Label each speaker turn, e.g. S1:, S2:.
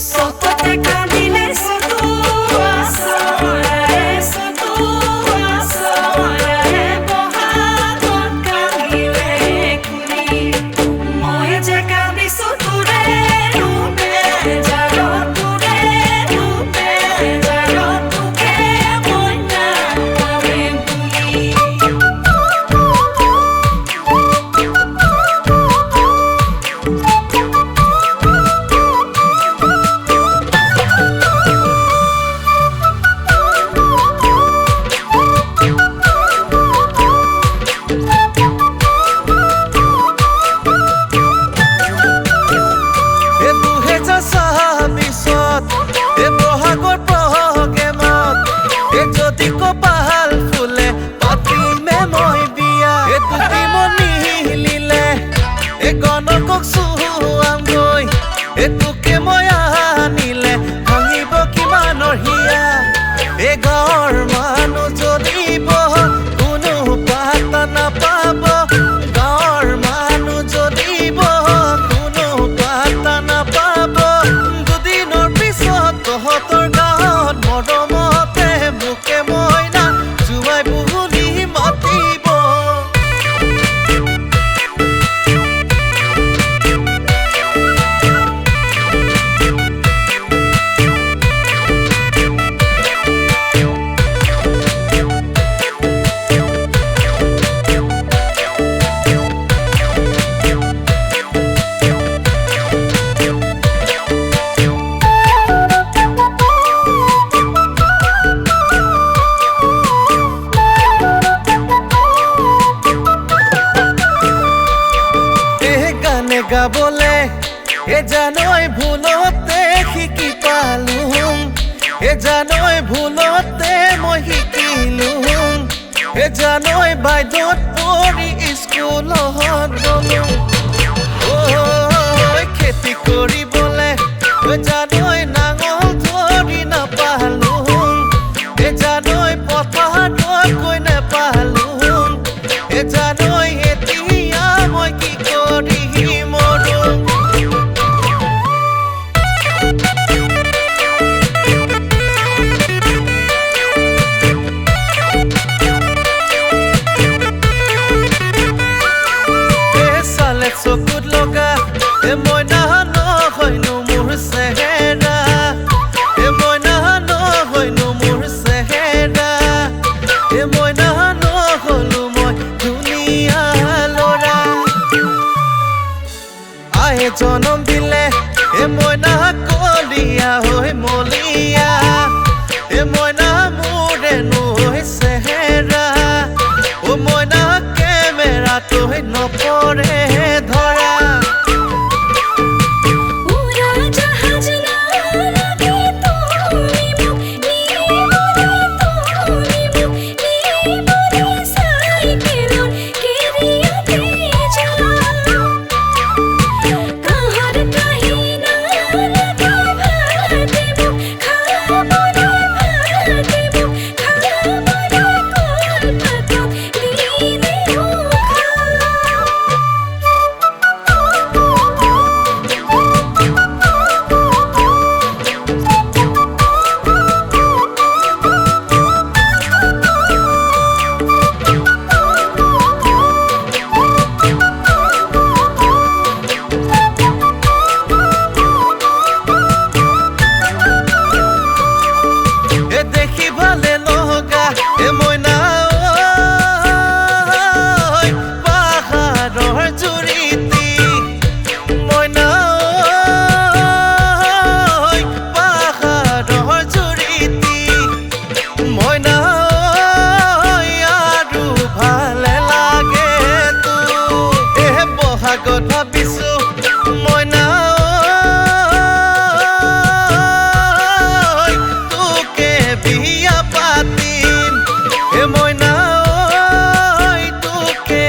S1: Sokote kandile sotua soare sotua soare bohagot kangile kuni moye je kandi soture rube jaro ture rube jaro tuke moina ame buli
S2: এতুকে ময়া নিলে ভাঙিব কিমানৰ হিয়া এ গাঁৱৰ মানুহ জ্বলিব কোনো পাতা নাপাব গাঁৱৰ মানুহ জ্বলিব কোনো পাতা নাপাব দুদিনৰ পিছত তহঁতৰ গাঁৱত মৰমতে মোকে মইনা জুৱাই বুলি মাতিব গাবলে এ জানই ভুলতে শিকি পালুম এ জানই ভুলতে মই শিকিলুম এ জানই বাইদত পঢ়ি স্কুলত গলো খেতি কৰিবলে এ জানই নাঙল ধৰি নাপালুম এ জানই পথাৰত গৈ নাপালুম এ জানই এতিয়া মই কি কৰিম চকুত লগা এ মইনা নহয়নো মোৰ চেহেৰা এ মইনা নহয়নো মোৰ চেহেৰা এ মইনা নহলো মই ধুনীয়া ল'ৰা আহে জনম দিলে এ মইনা কলীয়া হৈ মলীয়া এ মইনা মোৰেনো চেহেৰা অ মইনা কেমেৰাটো নপৰে ধৰা ভাবিছো মইনা তোকে বিয়া পাতিম এ মইনা তোকে